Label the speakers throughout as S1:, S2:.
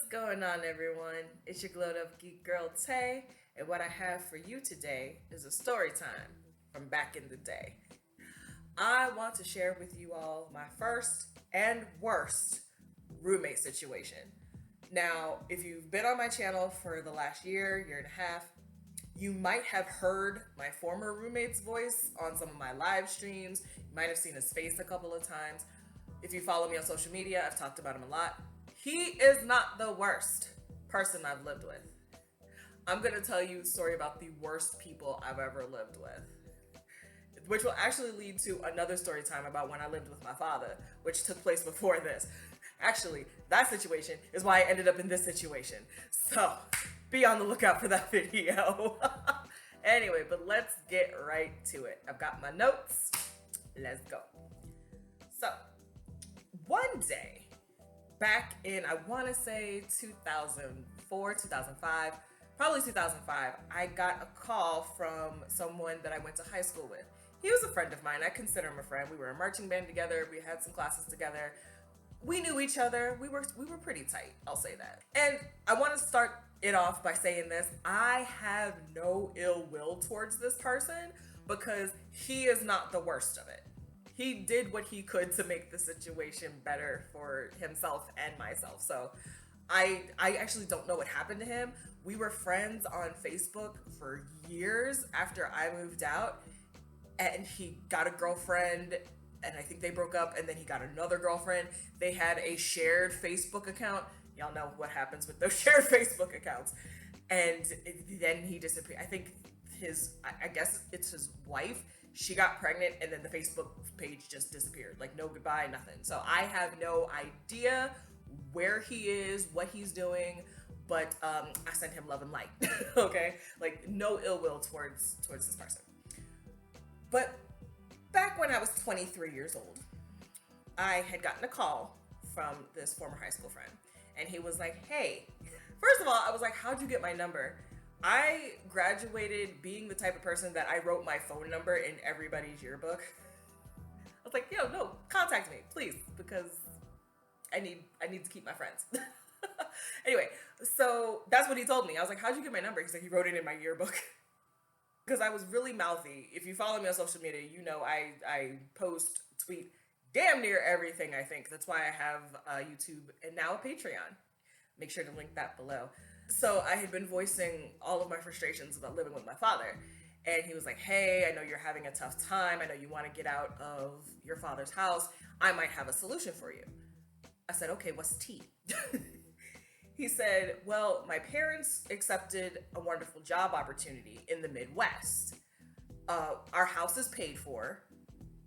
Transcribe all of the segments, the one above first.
S1: going on, everyone? It's your glowed up geek girl Tay, and what I have for you today is a story time from back in the day. I want to share with you all my first and worst roommate situation. Now, if you've been on my channel for the last year and a half, you might have heard my former roommate's voice on some of my live streams. You might have seen his face a couple of times. If you follow me on social media, I've talked about him a lot. He is not the worst person I've lived with. I'm gonna tell you a story about the worst people I've ever lived with, which will actually lead to another story time about when I lived with my father, which took place before this. Actually, that situation is why I ended up in this situation. So, be on the lookout for that video. Anyway, but let's get right to it. I've got my notes. Let's go. So, one day, back in, I want to say 2004, 2005, probably 2005, I got a call from someone that I went to high school with. He was a friend of mine. I consider him a friend. We were in marching band together. We had some classes together. We knew each other. We were pretty tight, I'll say that. And I want to start it off by saying this. I have no ill will towards this person because he is not the worst of it. He did what he could to make the situation better for himself and myself. So I actually don't know what happened to him. We were friends on Facebook for years after I moved out, and he got a girlfriend, and I think they broke up, and then he got another girlfriend. They had a shared Facebook account. Y'all know what happens with those shared Facebook accounts. And then he disappeared. I think I guess it's his wife. She got pregnant, and then the Facebook page just disappeared. Like, no goodbye, nothing. So I have no idea where he is, what he's doing, but I send him love and light. Okay? Like, no ill will towards this person. But back when I was 23 years old, I had gotten a call from this former high school friend, and he was like, hey, first of all, I was like, how'd you get my number? I graduated being the type of person that I wrote my phone number in everybody's yearbook. I was like, yo, no, contact me, please, because I need to keep my friends. Anyway, so that's what he told me. I was like, how'd you get my number? He's like, he wrote it in my yearbook. Because I was really mouthy. If you follow me on social media, you know I post, tweet damn near everything, I think. That's why I have YouTube and now a Patreon. Make sure to link that below. So I had been voicing all of my frustrations about living with my father. And he was like, hey, I know you're having a tough time. I know you want to get out of your father's house. I might have a solution for you. I said, okay, what's tea? He said, well, my parents accepted a wonderful job opportunity in the Midwest. Our house is paid for,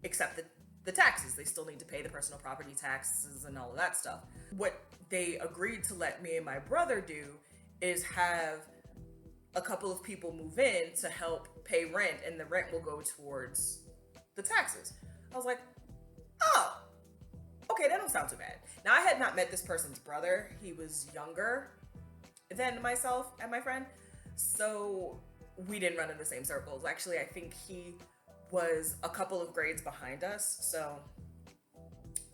S1: except the taxes. They still need to pay the personal property taxes and all of that stuff. What they agreed to let me and my brother do is have a couple of people move in to help pay rent, and the rent will go towards the taxes. I was like, oh, okay, that don't sound too bad. Now, I had not met this person's brother. He was younger than myself and my friend, so we didn't run in the same circles. Actually, I think he was a couple of grades behind us, so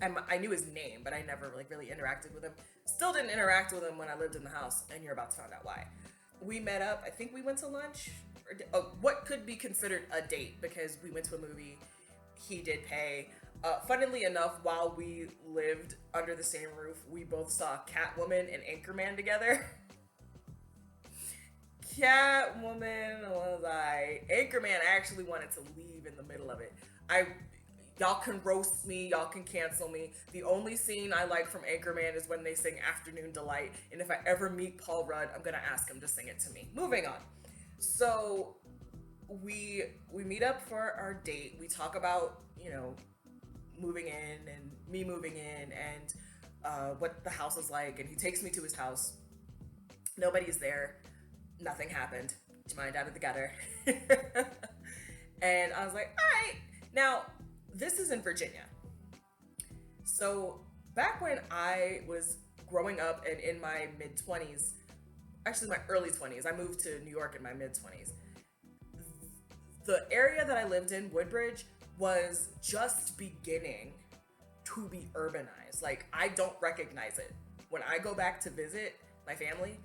S1: I knew his name, but I never really interacted with him. Still didn't interact with him when I lived in the house, and you're about to find out why. We met up, I think we went to lunch, or what could be considered a date, because we went to a movie, he did pay. Funnily enough, while we lived under the same roof, we both saw Catwoman and Anchorman together. Catwoman was Anchorman actually wanted to leave in the middle of it. Y'all can roast me, y'all can cancel me. The only scene I like from Anchorman is when they sing Afternoon Delight, and if I ever meet Paul Rudd, I'm gonna ask him to sing it to me. Moving on. So we meet up for our date. We talk about, moving in and me moving in and what the house is like, and he takes me to his house. Nobody's there. Nothing happened. Get your mind out of the gutter. And I was like, all right. Now, this is in Virginia. So back when I was growing up and in my mid-20s, actually my early 20s, I moved to New York in my mid-20s. The area that I lived in, Woodbridge, was just beginning to be urbanized. Like, I don't recognize it. When I go back to visit, my family,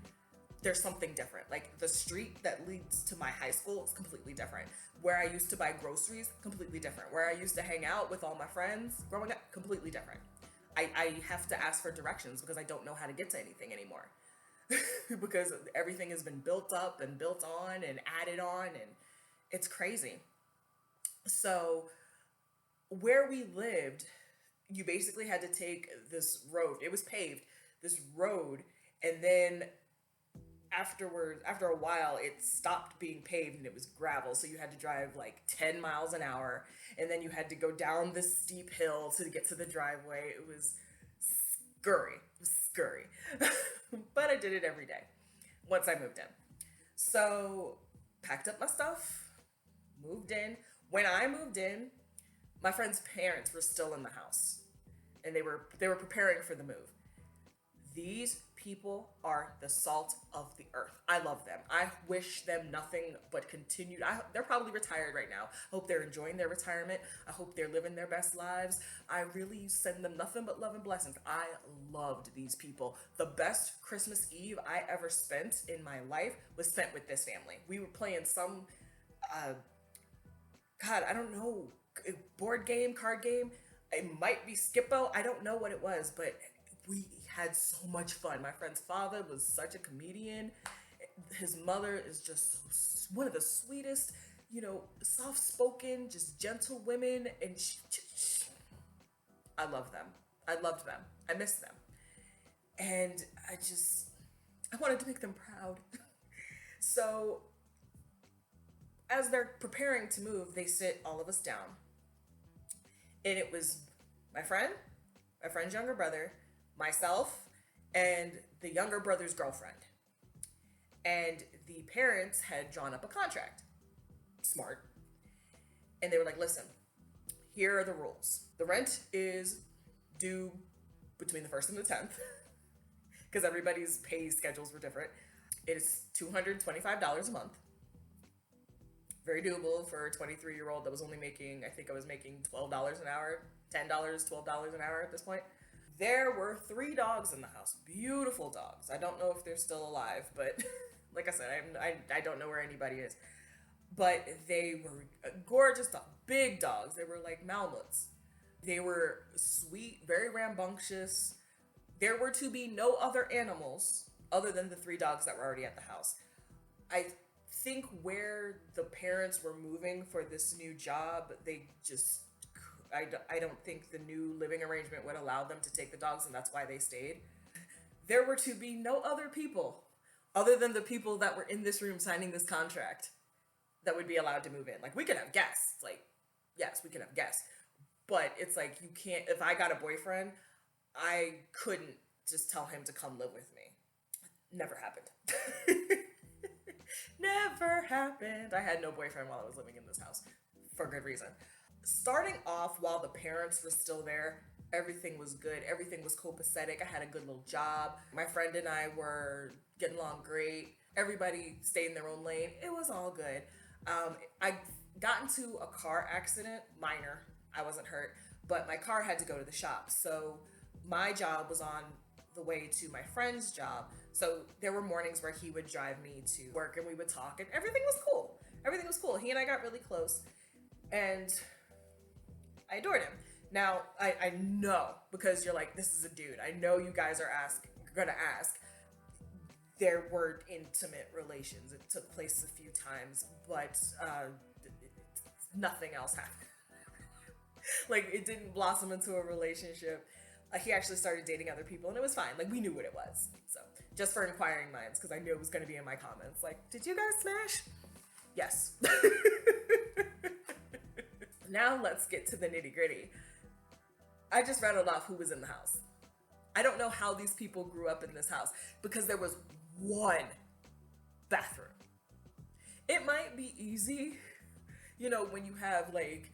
S1: there's something different. Like the street that leads to my high school is completely different. Where I used to buy groceries, completely different. Where I used to hang out with all my friends growing up, completely different. I have to ask for directions because I don't know how to get to anything anymore. Because everything has been built up and built on and added on, and it's crazy. So where we lived, you basically had to take this road. It was paved, this road, and then after a while, it stopped being paved and it was gravel. So you had to drive like 10 miles an hour, and then you had to go down this steep hill to get to the driveway. It was scurry. It was scurry. But I did it every day once I moved in. So packed up my stuff, moved in. When I moved in, my friend's parents were still in the house, and they were preparing for the move. These people are the salt of the earth. I love them. I wish them nothing but continued. They're probably retired right now. I hope they're enjoying their retirement. I hope they're living their best lives. I really send them nothing but love and blessings. I loved these people. The best Christmas Eve I ever spent in my life was spent with this family. We were playing some, God, I don't know, board game, card game. It might be Skippo. I don't know what it was, but we had so much fun. My friend's father was such a comedian. His mother is just one of the sweetest, soft-spoken, just gentle women. And I love them. I loved them. I miss them. And I wanted to make them proud. So as they're preparing to move, they sit all of us down. And it was my friend's younger brother, myself, and the younger brother's girlfriend. And the parents had drawn up a contract. Smart. And they were like, listen, here are the rules. The rent is due between the 1st and the 10th, because everybody's pay schedules were different. It is $225 a month. Very doable for a 23-year-old that was only making, I think I was making $12 an hour, $10, $12 an hour at this point. There were 3 dogs in the house. Beautiful dogs. I don't know if they're still alive, but like I said, I don't know where anybody is. But they were gorgeous dogs, big dogs. They were like Malmuts. They were sweet, very rambunctious. There were to be no other animals other than the 3 dogs that were already at the house. I think where the parents were moving for this new job, I don't think the new living arrangement would allow them to take the dogs, and that's why they stayed. There were to be no other people other than the people that were in this room signing this contract that would be allowed to move in. Like, we could have guests. Like, yes, we could have guests. But it's like, you can't, if I got a boyfriend, I couldn't just tell him to come live with me. Never happened. Never happened. I had no boyfriend while I was living in this house, for good reason. Starting off while the parents were still there, everything was good. Everything was copacetic. I had a good little job. My friend and I were getting along great. Everybody stayed in their own lane. It was all good. I got into a car accident, minor. I wasn't hurt, but my car had to go to the shop. So my job was on the way to my friend's job. So there were mornings where he would drive me to work and we would talk, and everything was cool. Everything was cool. He and I got really close, and I adored him. Now, I know, because you're like, this is a dude. I know you guys are gonna ask. There were intimate relations. It took place a few times, but nothing else happened. Like, it didn't blossom into a relationship. He actually started dating other people, and it was fine. Like, we knew what it was. So, just for inquiring minds, because I knew it was going to be in my comments. Like, did you guys smash? Yes. Now, let's get to the nitty-gritty. I just rattled off who was in the house. I don't know how these people grew up in this house, because there was one bathroom. It might be easy, when you have, like,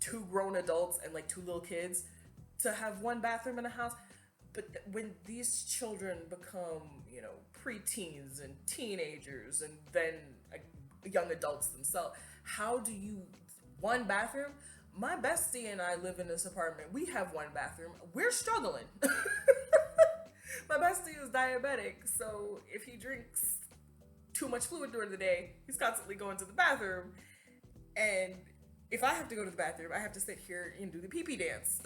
S1: 2 grown adults and, like, 2 little kids, to have one bathroom in a house. But when these children become, preteens and teenagers and then young adults themselves, how do you, one bathroom? My bestie and I live in this apartment. We have one bathroom. We're struggling. My bestie is diabetic, so if he drinks too much fluid during the day, he's constantly going to the bathroom. And if I have to go to the bathroom, I have to sit here and do the pee pee dance.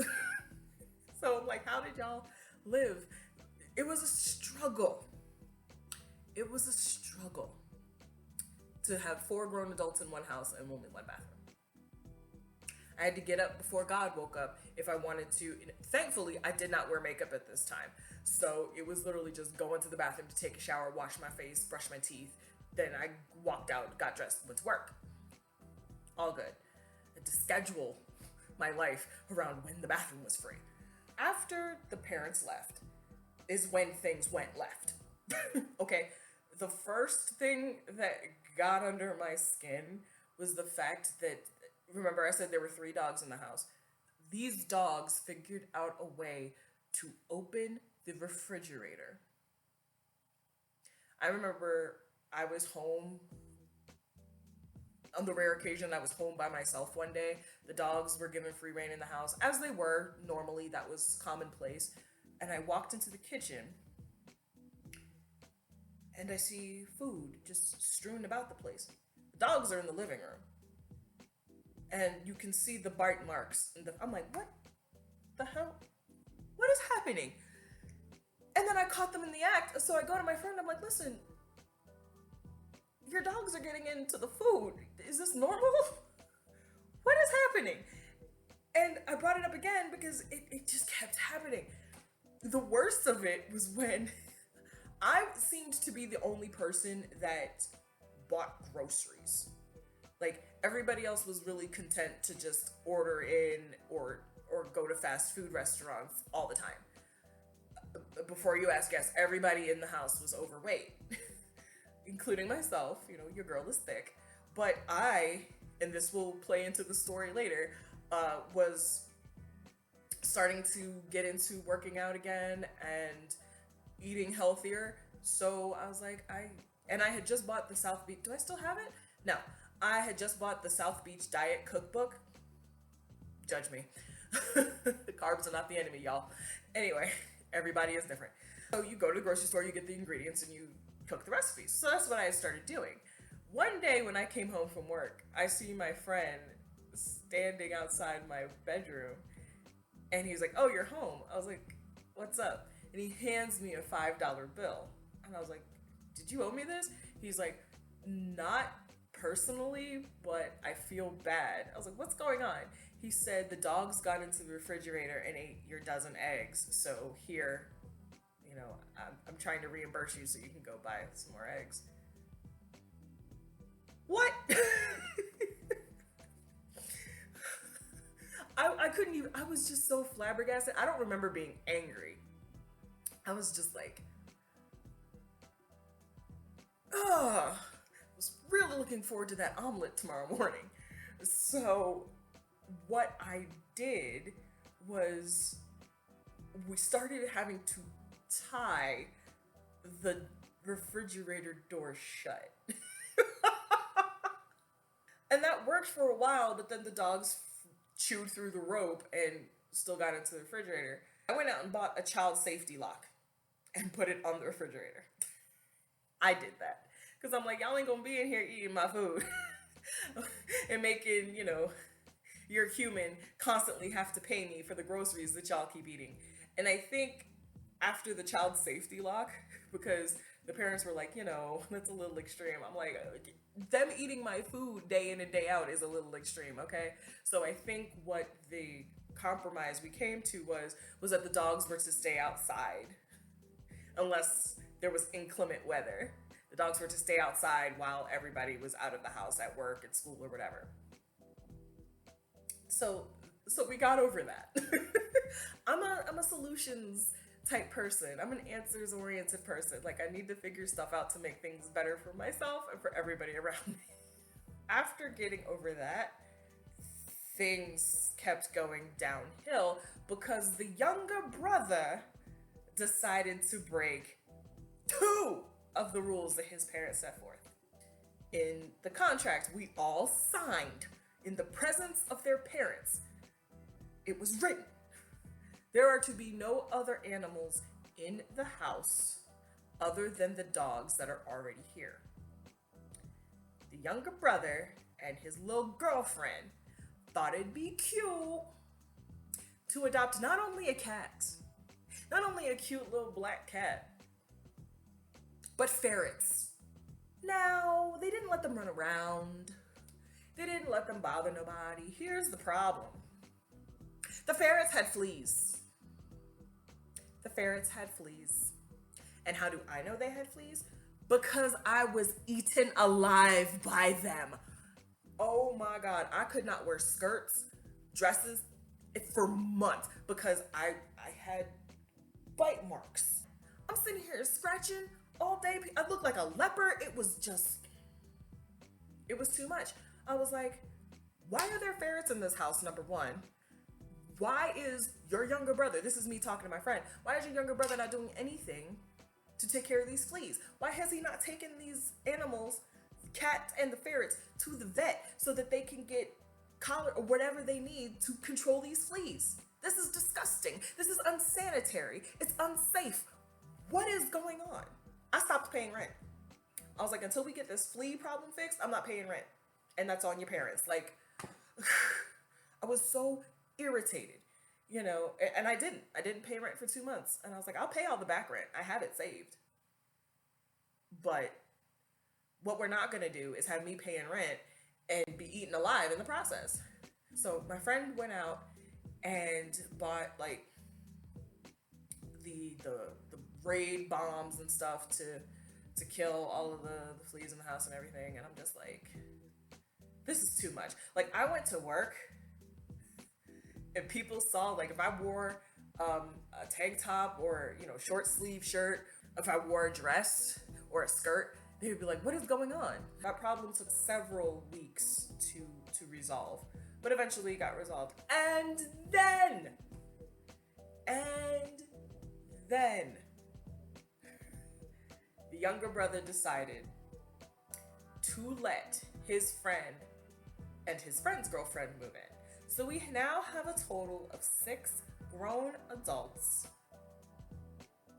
S1: So I'm like, how did y'all live? It was a struggle. It was a struggle to have 4 grown adults in one house and only one bathroom. I had to get up before God woke up if I wanted to. Thankfully, I did not wear makeup at this time. So it was literally just going to the bathroom to take a shower, wash my face, brush my teeth. Then I walked out, got dressed, went to work. All good. I had to schedule my life around when the bathroom was free. After the parents left is when things went left. Okay, the first thing that got under my skin was the fact that, remember I said there were 3 dogs in the house. These dogs figured out a way to open the refrigerator. I remember I was home on the rare occasion I was home by myself one day. The dogs were given free rein in the house, as they were normally. That was commonplace. And I walked into the kitchen and I see food just strewn about the place. The dogs are in the living room. And you can see the bite marks. I'm like, what the hell? What is happening? And then I caught them in the act. So I go to my friend. I'm like, listen, your dogs are getting into the food. Is this normal? What is happening? And I brought it up again because it just kept happening. The worst of it was when I seemed to be the only person that bought groceries. Like, everybody else was really content to just order in or go to fast food restaurants all the time. Before you ask, yes, everybody in the house was overweight, including myself. You know, your girl is thick. But I, and this will play into the story later, was starting to get into working out again and eating healthier. So I was like, I had just bought the South Beach. Do I still have it? No. I had just bought the South Beach Diet Cookbook. Judge me. The carbs are not the enemy, y'all. Anyway, everybody is different. So you go to the grocery store, you get the ingredients, and you cook the recipes. So that's what I started doing. One day when I came home from work, I see my friend standing outside my bedroom, and he's like, oh, you're home. I was like, what's up? And he hands me a $5 bill. And I was like, did you owe me this? He's like, not personally, but I feel bad. I was like, what's going on? He said the dogs got into the refrigerator and ate your dozen eggs. So here, you know, I'm trying to reimburse you so you can go buy some more eggs. What? I couldn't even, I was just so flabbergasted. I don't remember being angry. I was just like, I was really looking forward to that omelet tomorrow morning. So what I did was we started having to tie the refrigerator door shut. And that worked for a while, but then the dogs chewed through the rope and still got into the refrigerator. I went out and bought a child safety lock and put it on the refrigerator. I did that because I'm like, y'all ain't gonna be in here eating my food and making, you know, your human constantly have to pay me for the groceries that y'all keep eating. And I think after the child safety lock, because the parents were like, you know, that's a little extreme. I'm like, them eating my food day in and day out is a little extreme, okay? So I think what the compromise we came to was that the dogs were to stay outside unless there was inclement weather. The dogs were to stay outside while everybody was out of the house at work, at school, or whatever. So we got over that. I'm a solutions type person. I'm an answers oriented person. Like, I need to figure stuff out to make things better for myself and for everybody around me. After getting over that, things kept going downhill because the younger brother decided to break 2 of the rules that his parents set forth. In the contract we all signed in the presence of their parents, it was written, there are to be no other animals in the house other than the dogs that are already here. The younger brother and his little girlfriend thought it'd be cute to adopt not only a cat, not only a cute little black cat, but ferrets. Now, they didn't let them run around. They didn't let them bother nobody. Here's the problem. The ferrets had fleas. The ferrets had fleas. And how do I know they had fleas? Because I was eaten alive by them. Oh my God, I could not wear skirts, dresses for months because I had bite marks. I'm sitting here scratching all day. I looked like a leopard. It was too much. I was like, why are there ferrets in this house, number one? Why is your younger brother, this is me talking to my friend, why is your younger brother not doing anything to take care of these fleas? Why has he not taken these animals, cats and the ferrets, to the vet so that they can get collar or whatever they need to control these fleas? This is disgusting. This is unsanitary. It's unsafe. What is going on? I stopped paying rent. I was like, until we get this flea problem fixed, I'm not paying rent. And that's on your parents. Like, I was so irritated, and I didn't pay rent for 2 months. And I was like, I'll pay all the back rent. I have it saved. But what we're not going to do is have me paying rent and be eaten alive in the process. So my friend went out and bought like the raid bombs and stuff to kill all of the fleas in the house and everything. And I'm just like, this is too much. Like, I went to work and people saw, like, if I wore a tank top or, short sleeve shirt, if I wore a dress or a skirt, they would be like, what is going on? That problem took several weeks to resolve, but eventually it got resolved. And then the younger brother decided to let his friend and his friend's girlfriend move in. So we now have a total of 6 grown adults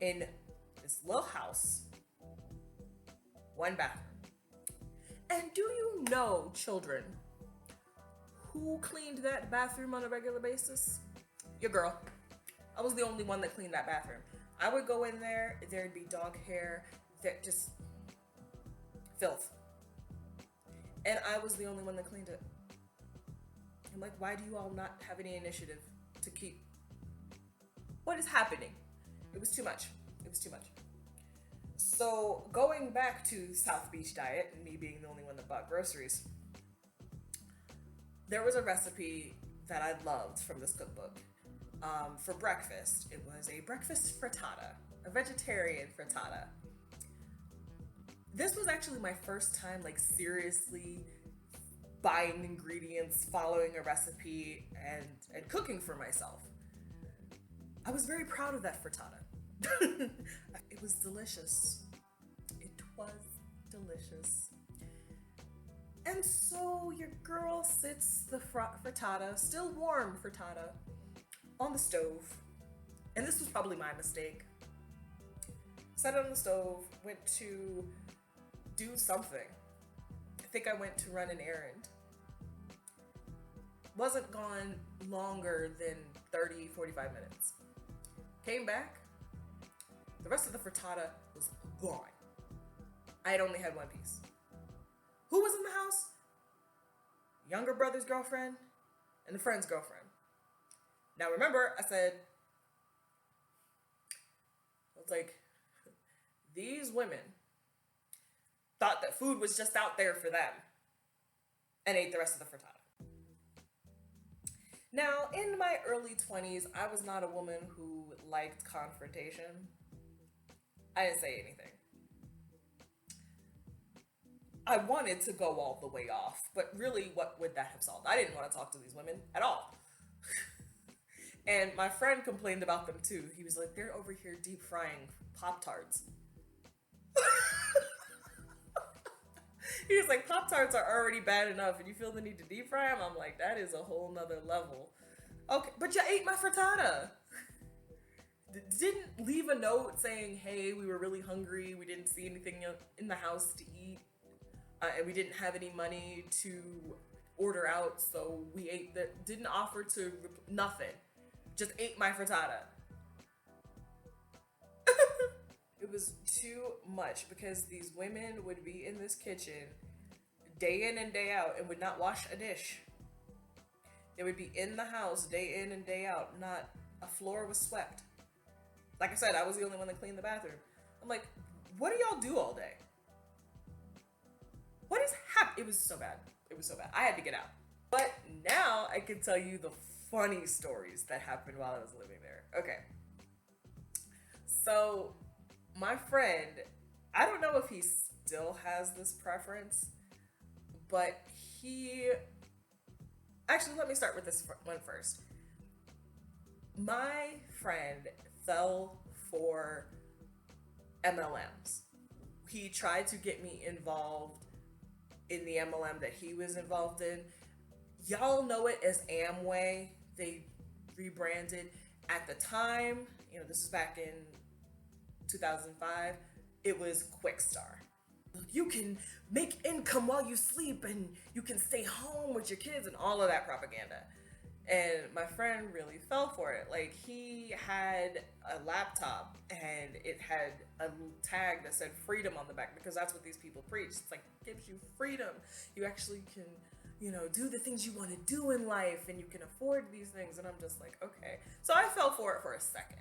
S1: in this little house, 1 bathroom. And do you know, children, who cleaned that bathroom on a regular basis? Your girl. I was the only one that cleaned that bathroom. I would go in there, there'd be dog hair, just filth. And I was the only one that cleaned it. I'm like, why do you all not have any initiative to keep? What is happening? It was too much. It was too much. So going back to South Beach diet and me being the only one that bought groceries, there was a recipe that I loved from this cookbook for breakfast. It was a breakfast frittata, a vegetarian frittata. This was actually my first time seriously buying ingredients, following a recipe, and cooking for myself. I was very proud of that frittata. It was delicious. It was delicious. And so your girl sits the frittata, still warm frittata, on the stove. And this was probably my mistake. Set it on the stove, went to do something. I think I went to run an errand. Wasn't gone longer than 30, 45 minutes. Came back. The rest of the frittata was gone. I had only had 1 piece. Who was in the house? Younger brother's girlfriend and the friend's girlfriend. Now remember, I was like, these women thought that food was just out there for them and ate the rest of the frittata. Now, in my early 20s, I was not a woman who liked confrontation. I didn't say anything. I wanted to go all the way off, but really, what would that have solved? I didn't want to talk to these women at all. And my friend complained about them too. He was like, they're over here deep frying Pop-Tarts. He was like, Pop-Tarts are already bad enough and you feel the need to deep fry them? I'm like, that is a whole nother level. Okay, but you ate my frittata. didn't leave a note saying, hey, we were really hungry, we didn't see anything in the house to eat, and we didn't have any money to order out, so we ate that. Didn't offer to nothing, just ate my frittata. It was too much because these women would be in this kitchen day in and day out and would not wash a dish. They would be in the house day in and day out, not a floor was swept. Like I said, I was the only one that cleaned the bathroom. I'm like, what do y'all do all day? What is happening? It was so bad. It was so bad. I had to get out. But now I can tell you the funny stories that happened while I was living there. Okay. So, my friend, I don't know if he still has this preference, but he. Actually, let me start with this one first. My friend fell for MLMs. He tried to get me involved in the MLM that he was involved in. Y'all know it as Amway. They rebranded. At the time, this is back in 2005, it was Quickstar. You can make income while you sleep and you can stay home with your kids and all of that propaganda. And my friend really fell for it. Like, he had a laptop and it had a little tag that said freedom on the back, because that's what these people preach. It's like, it gives you freedom. You actually can, do the things you want to do in life and you can afford these things. And I'm just like, okay. So I fell for it for a second.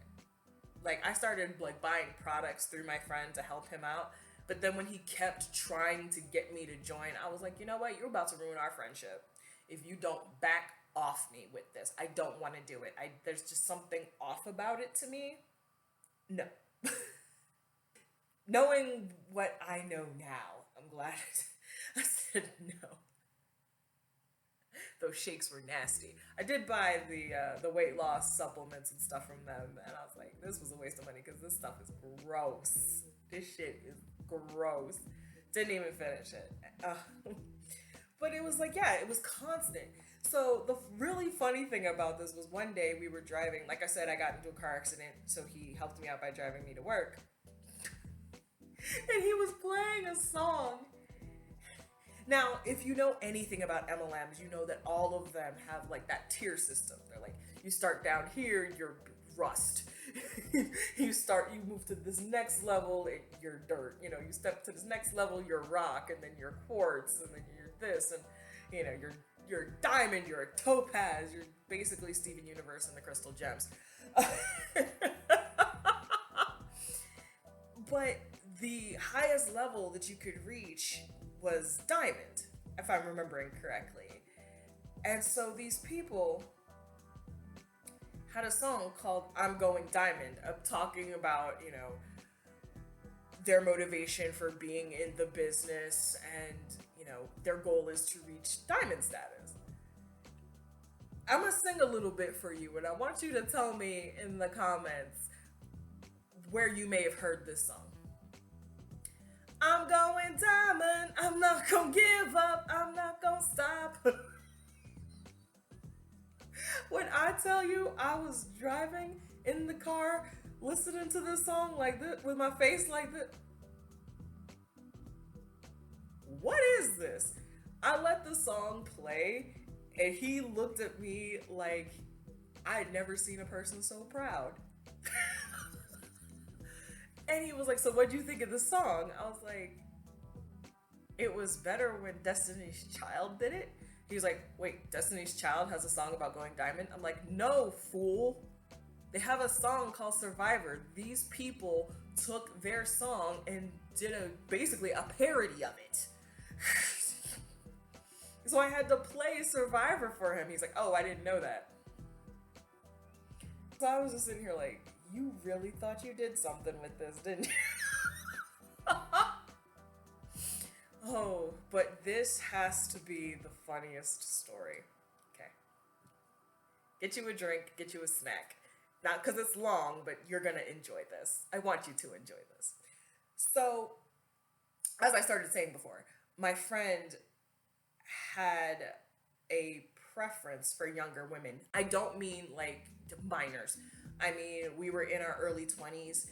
S1: Like, I started buying products through my friend to help him out. But then when he kept trying to get me to join, I was like, you know what? You're about to ruin our friendship if you don't back off me with this. I don't want to do it. There's just something off about it to me. No. Knowing what I know now, I'm glad I said no. Those shakes were nasty. I did buy the weight loss supplements and stuff from them, and I was like, this was a waste of money because this stuff is gross. This shit is gross. Didn't even finish it. But it was like, yeah, it was constant. So the really funny thing about this was, one day we were driving. Like I said, I got into a car accident, so he helped me out by driving me to work. And he was playing a song. Now, if you know anything about MLMs, you know that all of them have that tier system. They're like, you start down here, you're rust. you move to this next level, you're dirt. You step to this next level, you're rock, and then you're quartz, and then you're this, and you're diamond, you're a topaz, you're basically Steven Universe and the crystal gems. But the highest level that you could reach was diamond, if I'm remembering correctly. And so these people had a song called I'm Going Diamond, talking about, their motivation for being in the business, and, their goal is to reach diamond status. I'm gonna sing a little bit for you, and I want you to tell me in the comments where you may have heard this song. I'm going diamond, I'm not gonna give up, I'm not gonna stop. When I tell you I was driving in the car listening to this song like this, with my face like this. What is this? I let the song play and he looked at me like I had never seen a person so proud. And he was like, so what'd you think of the song? I was like, it was better when Destiny's Child did it. He was like, wait, Destiny's Child has a song about going diamond? I'm like, no, fool. They have a song called Survivor. These people took their song and did basically a parody of it. So I had to play Survivor for him. He's like, oh, I didn't know that. So I was just sitting here like, you really thought you did something with this, didn't you? Oh, but this has to be the funniest story. Okay. Get you a drink, get you a snack. Not because it's long, but you're going to enjoy this. I want you to enjoy this. So, as I started saying before, my friend had a preference for younger women. I don't mean like minors. I mean, we were in our early 20s.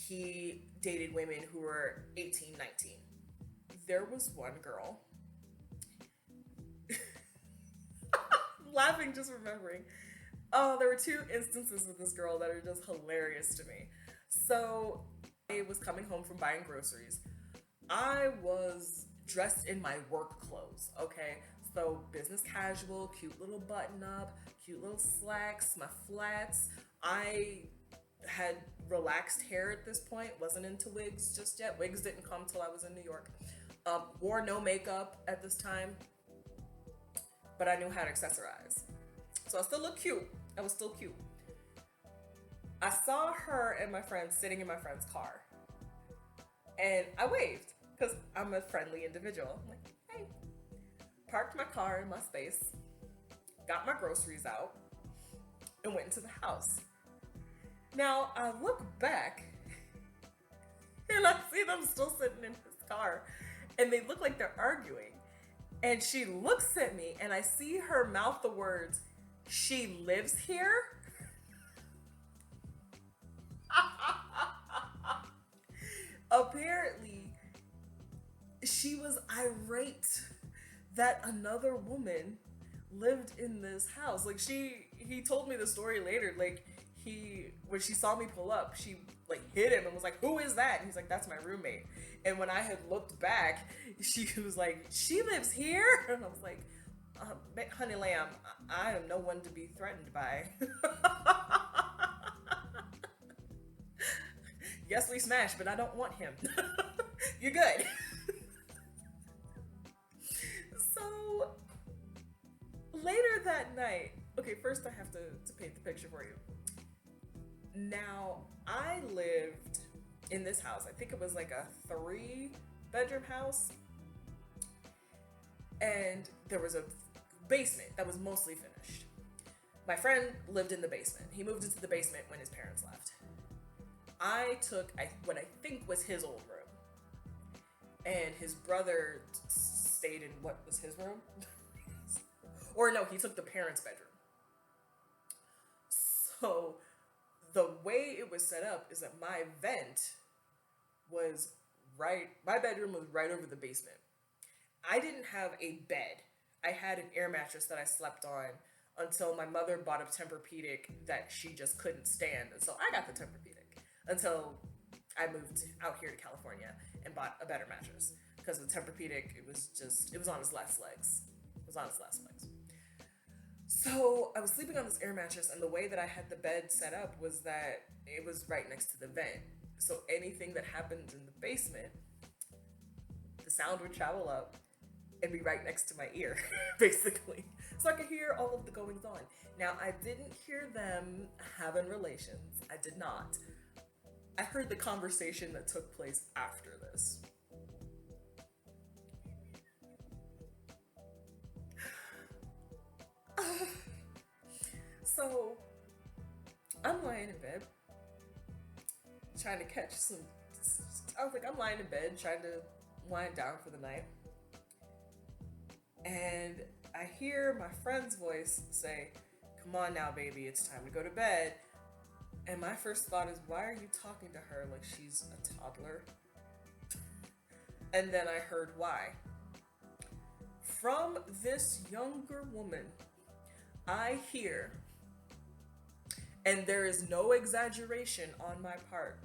S1: He dated women who were 18, 19. There was one girl, I'm laughing just remembering. Oh, there were two instances with this girl that are just hilarious to me. So I was coming home from buying groceries. I was dressed in my work clothes, okay? So business casual, cute little button up, cute little slacks, my flats. I had relaxed hair at this point, wasn't into wigs just yet. Wigs didn't come till I was in New York. Wore no makeup at this time, but I knew how to accessorize. So I still looked cute. I was still cute. I saw her and my friend sitting in my friend's car, and I waved because I'm a friendly individual. I'm like, hey. Parked my car in my space, got my groceries out, and went into the house. Now I look back and I see them still sitting in his car, and they look like they're arguing. And she looks at me, and I see her mouth the words, "She lives here?" Apparently, she was irate that another woman lived in this house. Like he told me the story later. Like when she saw me pull up, she like hit him and was like, "Who is that?" And he's like, "That's my roommate." And when I had looked back, she was like, "She lives here?" And I was like, "Honey lamb, I am no one to be threatened by." Yes, we smashed, but I don't want him. You're good. So later that night, okay, first I have to paint the picture for you. Now, I lived in this house. I think it was like a 3-bedroom house. And there was a basement that was mostly finished. My friend lived in the basement. He moved into the basement when his parents left. I took what I think was his old room. And his brother stayed in what was his room? Or no, he took the parents' bedroom. So the way it was set up is that my vent was my bedroom was right over the basement. I didn't have a bed. I had an air mattress that I slept on until my mother bought a Tempur-Pedic that she just couldn't stand. And so I got the Tempur-Pedic until I moved out here to California and bought a better mattress. Because the Tempur-Pedic, it was on its last legs. It was on its last legs. So I was sleeping on this air mattress, and the way that I had the bed set up was that it was right next to the vent. So anything that happened in the basement, the sound would travel up and be right next to my ear, basically. So I could hear all of the goings on. Now, I didn't hear them having relations. I did not. I heard the conversation that took place after this. So I'm lying in bed, trying to catch some. I was like, I'm lying in bed, trying to wind down for the night. And I hear my friend's voice say, "Come on now, baby, it's time to go to bed." And my first thought is, why are you talking to her like she's a toddler? And then I heard why. From this younger woman, I hear, and there is no exaggeration on my part,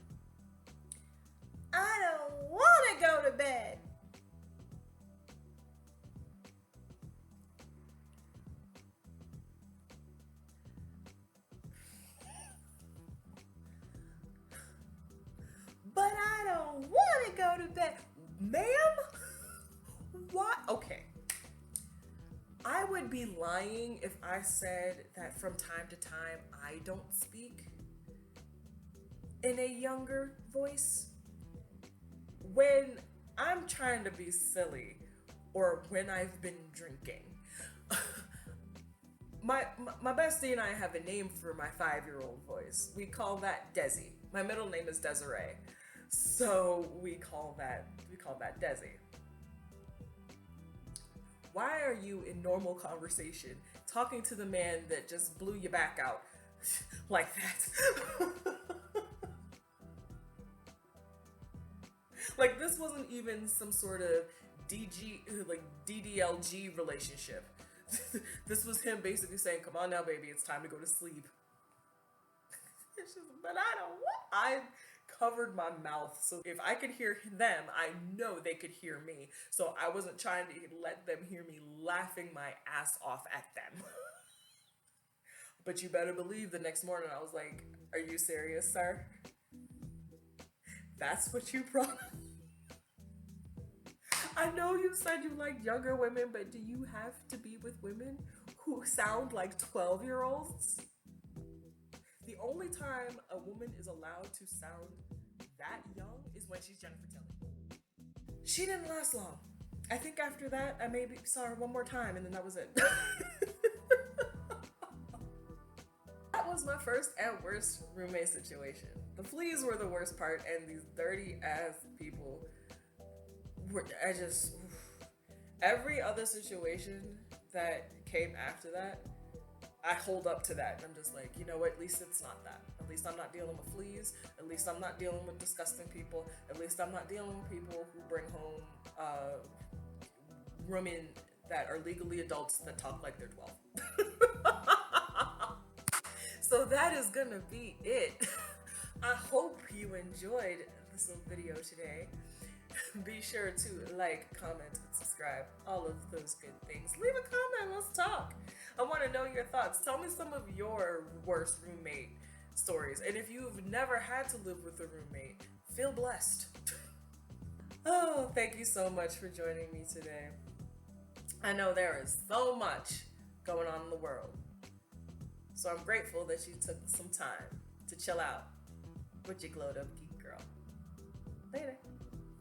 S1: "I don't want to go to bed." But I don't want to go to bed. Ma'am? What? Okay. I would be lying if I said that from time to time I don't speak in a younger voice. When I'm trying to be silly or when I've been drinking. My bestie and I have a name for my 5-year-old voice. We call that Desi. My middle name is Desiree. So we call that Desi. Why are you in normal conversation talking to the man that just blew your back out like that. Like this wasn't even some sort of DDLG relationship. This was him basically saying, "Come on now, baby, it's time to go to sleep." But I don't want. I covered my mouth so if I could hear them, I know they could hear me. So I wasn't trying to let them hear me laughing my ass off at them. But you better believe the next morning I was like, "Are you serious, sir? That's what you brought?" I know you said you like younger women, but do you have to be with women who sound like 12-year-olds? The only time a woman is allowed to sound that young is when she's Jennifer Tilly. She didn't last long. I think after that, I maybe saw her one more time and then that was it. That was my first and worst roommate situation. The fleas were the worst part, and these dirty ass people were, every other situation that came after that, I hold up to that. And I'm just like, you know what? At least it's not that. At least I'm not dealing with fleas. At least I'm not dealing with disgusting people. At least I'm not dealing with people who bring home women that are legally adults that talk like they're 12. So that is gonna be it. I hope you enjoyed this little video today. Be sure to like, comment, and subscribe. All of those good things. Leave a comment. Let's talk. I want to know your thoughts. Tell me some of your worst roommate stories. And if you've never had to live with a roommate, feel blessed. Oh, thank you so much for joining me today. I know there is so much going on in the world. So I'm grateful that you took some time to chill out with your glowed up geek girl. Later.